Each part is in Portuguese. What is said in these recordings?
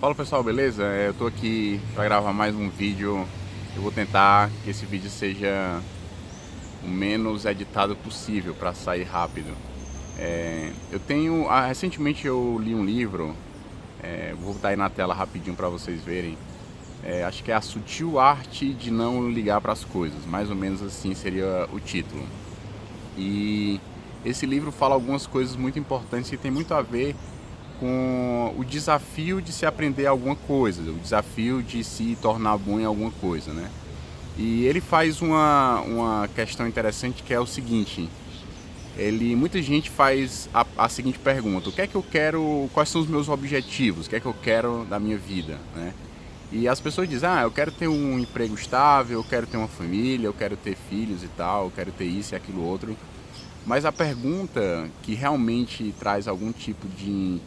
Fala pessoal, beleza? Eu tô aqui para gravar mais um vídeo. Eu vou tentar que esse vídeo seja o menos editado possível para sair rápido. Recentemente eu li um livro, vou botar aí na tela rapidinho para vocês verem. Acho que é A Sutil Arte de Não Ligar para as Coisas, mais ou menos assim seria o título. E esse livro fala algumas coisas muito importantes que tem muito a ver com o desafio de se aprender alguma coisa, o desafio de se tornar bom em alguma coisa, né? E ele faz uma questão interessante que é o seguinte: muita gente faz a seguinte pergunta: o que é que eu quero, quais são os meus objetivos, o que é que eu quero da minha vida, né? E as pessoas dizem: eu quero ter um emprego estável, eu quero ter uma família, eu quero ter filhos e tal, eu quero ter isso e aquilo outro. Mas a pergunta que realmente traz algum tipo de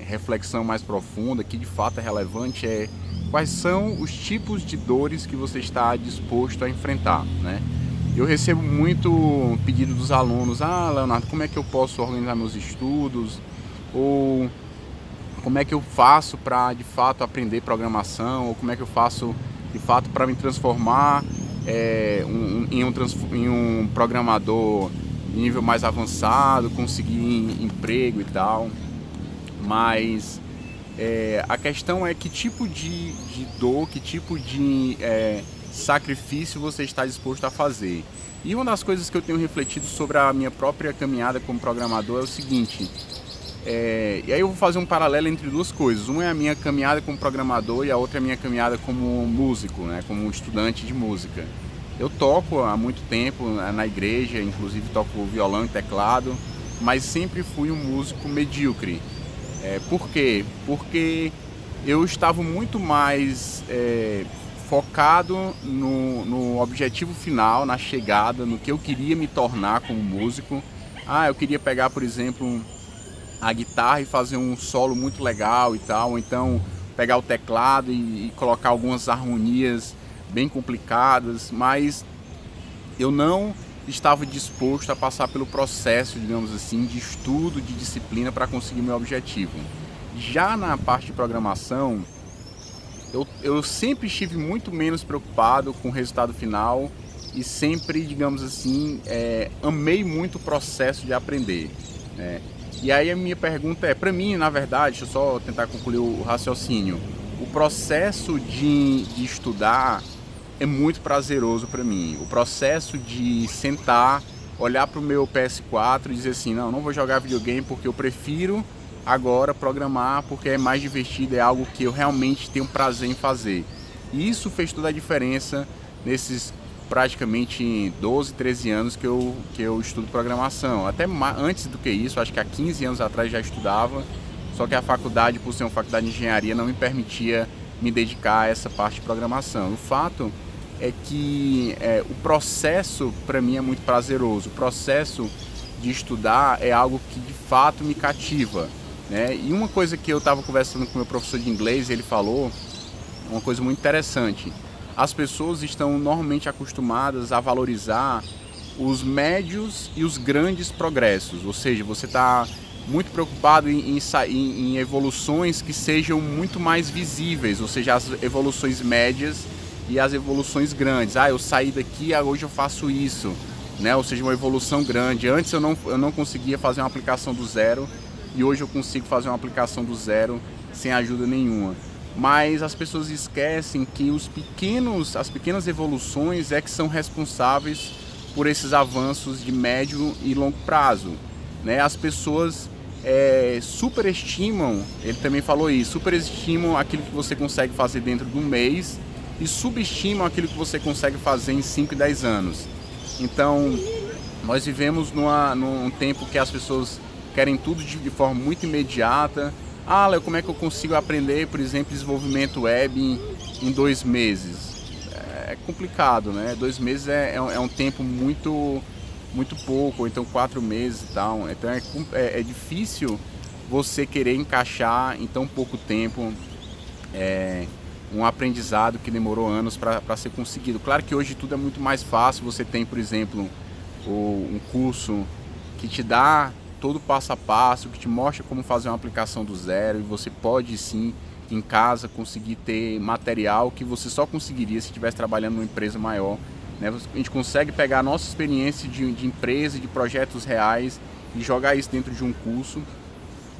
reflexão mais profunda, que de fato é relevante, é quais são os tipos de dores que você está disposto a enfrentar, né? Eu recebo muito pedido dos alunos: Leonardo, como é que eu posso organizar meus estudos? Ou como é que eu faço para de fato aprender programação? Ou como é que eu faço de fato para me transformar em um programador de nível mais avançado, conseguir emprego e tal? Mas a questão é que tipo de dor, que tipo de sacrifício você está disposto a fazer. E uma das coisas que eu tenho refletido sobre a minha própria caminhada como programador é o seguinte: e aí eu vou fazer um paralelo entre duas coisas. Uma é a minha caminhada como programador e a outra é a minha caminhada como músico, né, como estudante de música. Eu toco há muito tempo na igreja, inclusive toco violão e teclado, mas sempre fui um músico medíocre. Por quê? Porque eu estava muito mais focado no objetivo final, na chegada, no que eu queria me tornar como músico. Eu queria pegar, por exemplo, a guitarra e fazer um solo muito legal e tal, ou então pegar o teclado e colocar algumas harmonias bem complicadas, mas eu não estava disposto a passar pelo processo, digamos assim, de estudo, de disciplina para conseguir meu objetivo. Já na parte de programação, eu sempre estive muito menos preocupado com o resultado final e sempre, digamos assim, amei muito o processo de aprender, né? E aí a minha pergunta para mim, na verdade, deixa eu só tentar concluir o raciocínio. O processo de estudar é muito prazeroso para mim. O processo de sentar, olhar para o meu PS4 e dizer assim: não vou jogar videogame porque eu prefiro agora programar, porque é mais divertido, é algo que eu realmente tenho prazer em fazer. E isso fez toda a diferença nesses praticamente 12, 13 anos que eu estudo programação. Até antes do que isso, acho que há 15 anos atrás já estudava, só que a faculdade, por ser uma faculdade de engenharia, não me permitia me dedicar a essa parte de programação. O fato é que o processo para mim é muito prazeroso. O processo de estudar é algo que de fato me cativa, né? E uma coisa que eu estava conversando com meu professor de inglês, ele falou uma coisa muito interessante: as pessoas estão normalmente acostumadas a valorizar os médios e os grandes progressos, ou seja, você está muito preocupado em evoluções que sejam muito mais visíveis, ou seja, as evoluções médias e as evoluções grandes. Eu saí daqui, hoje eu faço isso, né? Ou seja, uma evolução grande. Antes eu não conseguia fazer uma aplicação do zero e hoje eu consigo fazer uma aplicação do zero sem ajuda nenhuma. Mas as pessoas esquecem que as pequenas evoluções é que são responsáveis por esses avanços de médio e longo prazo, né? As pessoas superestimam, ele também falou isso, superestimam aquilo que você consegue fazer dentro de um mês e subestimam aquilo que você consegue fazer em 5 e 10 anos. Então, nós vivemos num tempo que as pessoas querem tudo de forma muito imediata. Léo, como é que eu consigo aprender, por exemplo, desenvolvimento web em 2 meses? É complicado, né? 2 meses é um tempo muito, muito pouco, ou então 4 meses e tal. Então é difícil você querer encaixar em tão pouco tempo um aprendizado que demorou anos para ser conseguido. Claro que hoje tudo é muito mais fácil. Você tem, por exemplo, um curso que te dá todo passo a passo, que te mostra como fazer uma aplicação do zero, e você pode sim, em casa, conseguir ter material que você só conseguiria se estivesse trabalhando numa empresa maior, né? A gente consegue pegar a nossa experiência de empresa, de projetos reais e jogar isso dentro de um curso,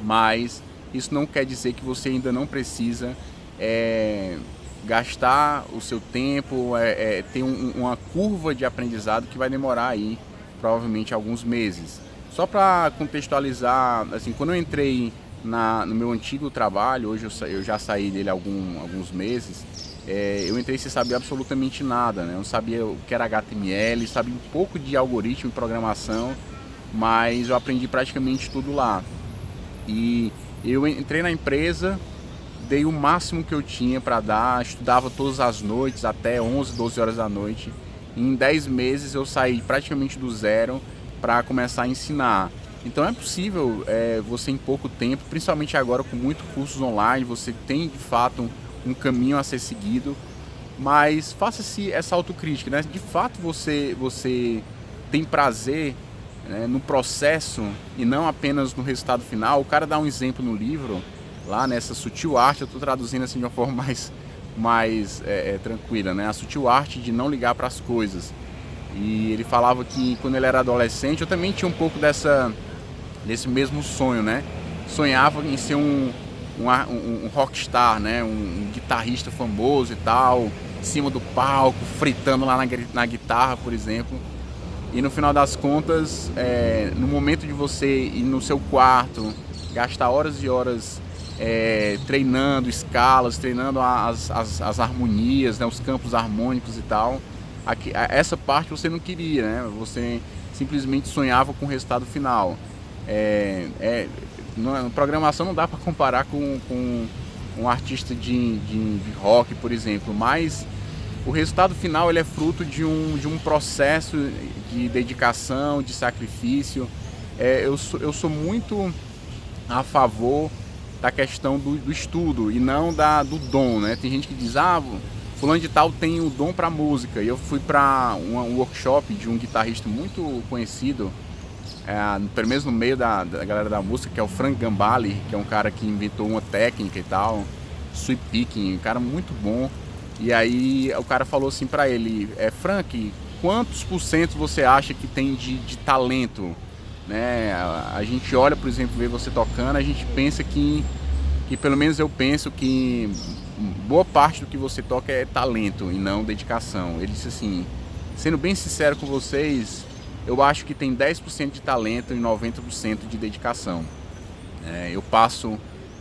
mas isso não quer dizer que você ainda não precisa gastar o seu tempo, ter uma curva de aprendizado que vai demorar aí provavelmente alguns meses. Só para contextualizar, assim, quando eu entrei no meu antigo trabalho, hoje eu já saí dele há alguns meses, eu entrei sem saber absolutamente nada, né? Eu não sabia o que era HTML, sabia um pouco de algoritmo e programação, mas eu aprendi praticamente tudo lá. E eu entrei na empresa, dei o máximo que eu tinha para dar, estudava todas as noites, até 11, 12 horas da noite. E em 10 meses eu saí praticamente do zero para começar a ensinar. Então é possível você em pouco tempo, principalmente agora com muitos cursos online, você tem de fato um caminho a ser seguido, mas faça-se essa autocrítica, né? De fato você tem prazer, né, no processo e não apenas no resultado final. O cara dá um exemplo no livro, lá nessa sutil arte, eu estou traduzindo assim de uma forma mais tranquila, né? A sutil arte de não ligar para as coisas. E ele falava que quando ele era adolescente, eu também tinha um pouco desse mesmo sonho, né? Sonhava em ser um rockstar, né? Um guitarrista famoso e tal, em cima do palco, fritando lá na guitarra, por exemplo. E no final das contas, no momento de você ir no seu quarto, gastar horas e horas treinando escalas, treinando as harmonias, né, os campos harmônicos e tal, essa parte você não queria, né? Você simplesmente sonhava com o resultado final. Programação não dá para comparar com um artista de rock, por exemplo, mas o resultado final ele é fruto de um processo de dedicação, de sacrifício. Eu sou muito a favor da questão do estudo e não do dom, né? Tem gente que diz, fulano de tal tem o dom para música. E eu fui para um workshop de um guitarrista muito conhecido, pelo menos no meio da galera da música, que é o Frank Gambale, que é um cara que inventou uma técnica e tal, sweep picking, um cara muito bom. E aí o cara falou assim para ele, Frank, quantos por cento você acha que tem de talento? Né? A gente olha, por exemplo, vê você tocando, a gente pensa que pelo menos eu penso que boa parte do que você toca é talento e não dedicação. Ele disse assim, sendo bem sincero com vocês, eu acho que tem 10% de talento e 90% de dedicação. Eu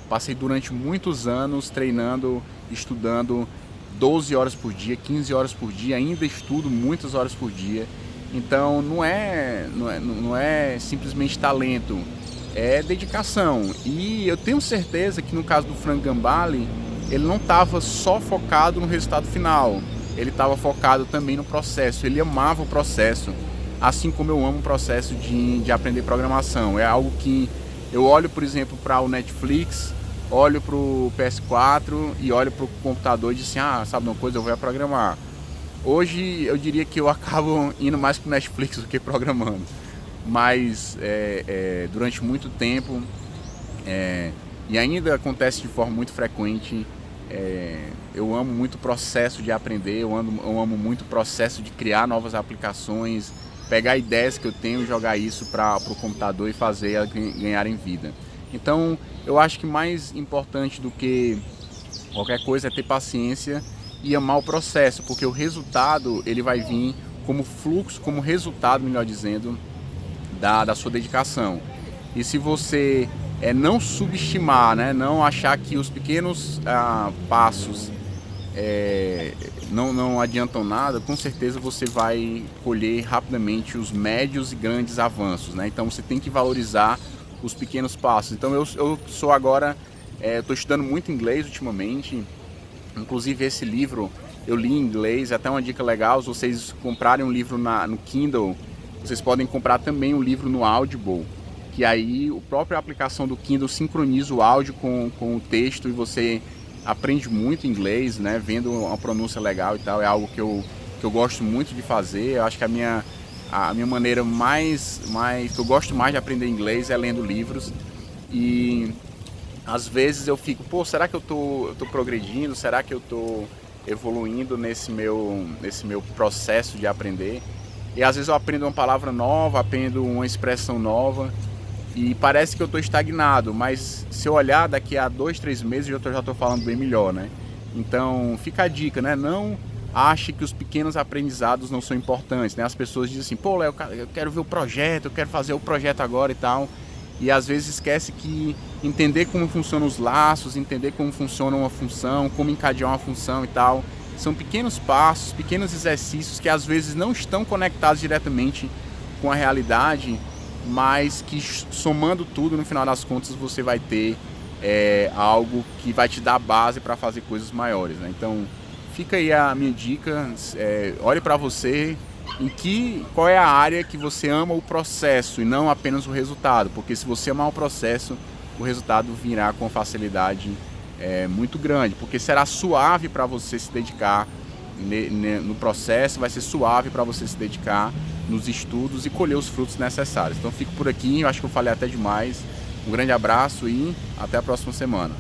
passei durante muitos anos treinando, estudando 12 horas por dia, 15 horas por dia, ainda estudo muitas horas por dia. Então não é simplesmente talento, é dedicação. E eu tenho certeza que no caso do Frank Gambale, ele não estava só focado no resultado final, ele estava focado também no processo, ele amava o processo, assim como eu amo o processo de aprender programação. É algo que eu olho, por exemplo, para o Netflix, olho para o PS4 e olho para o computador e digo assim, sabe uma coisa, eu vou programar. Hoje eu diria que eu acabo indo mais para o Netflix do que programando, mas durante muito tempo, e ainda acontece de forma muito frequente, eu amo muito o processo de aprender, eu amo muito o processo de criar novas aplicações, pegar ideias que eu tenho e jogar isso para o computador e fazer elas ganharem vida. Então eu acho que mais importante do que qualquer coisa é ter paciência e amar o processo, porque o resultado ele vai vir como fluxo, como resultado, melhor dizendo, da sua dedicação. E se você não subestimar, né, não achar que os pequenos passos não adiantam nada, com certeza você vai colher rapidamente os médios e grandes avanços, né? Então você tem que valorizar os pequenos passos. Então eu sou agora, estou estudando muito inglês ultimamente. Inclusive esse livro eu li em inglês, até uma dica legal, se vocês comprarem um livro no Kindle, vocês podem comprar também um livro no Audible, que aí a própria aplicação do Kindle sincroniza o áudio com o texto e você aprende muito inglês, né, vendo uma pronúncia legal e tal. É algo que eu gosto muito de fazer. Eu acho que a a minha maneira que eu gosto mais de aprender inglês é lendo livros. E às vezes eu fico, pô, será que eu tô progredindo? Será que eu tô evoluindo nesse meu processo de aprender? E às vezes eu aprendo uma palavra nova, aprendo uma expressão nova e parece que eu tô estagnado, mas se eu olhar daqui a 2, 3 meses eu já tô falando bem melhor, né? Então fica a dica, né? Não ache que os pequenos aprendizados não são importantes, né? As pessoas dizem assim, pô, Léo, eu quero ver o projeto, eu quero fazer o projeto agora e tal. E às vezes esquece que entender como funcionam os laços, entender como funciona uma função, como encadear uma função e tal, são pequenos passos, pequenos exercícios que às vezes não estão conectados diretamente com a realidade, mas que somando tudo, no final das contas, você vai ter algo que vai te dar base para fazer coisas maiores, né? Então fica aí a minha dica, olhe para você, qual é a área que você ama o processo e não apenas o resultado, porque se você amar o processo, o resultado virá com facilidade muito grande, porque será suave para você se dedicar no processo, vai ser suave para você se dedicar nos estudos e colher os frutos necessários. Então fico por aqui, eu acho que eu falei até demais. Um grande abraço e até a próxima semana.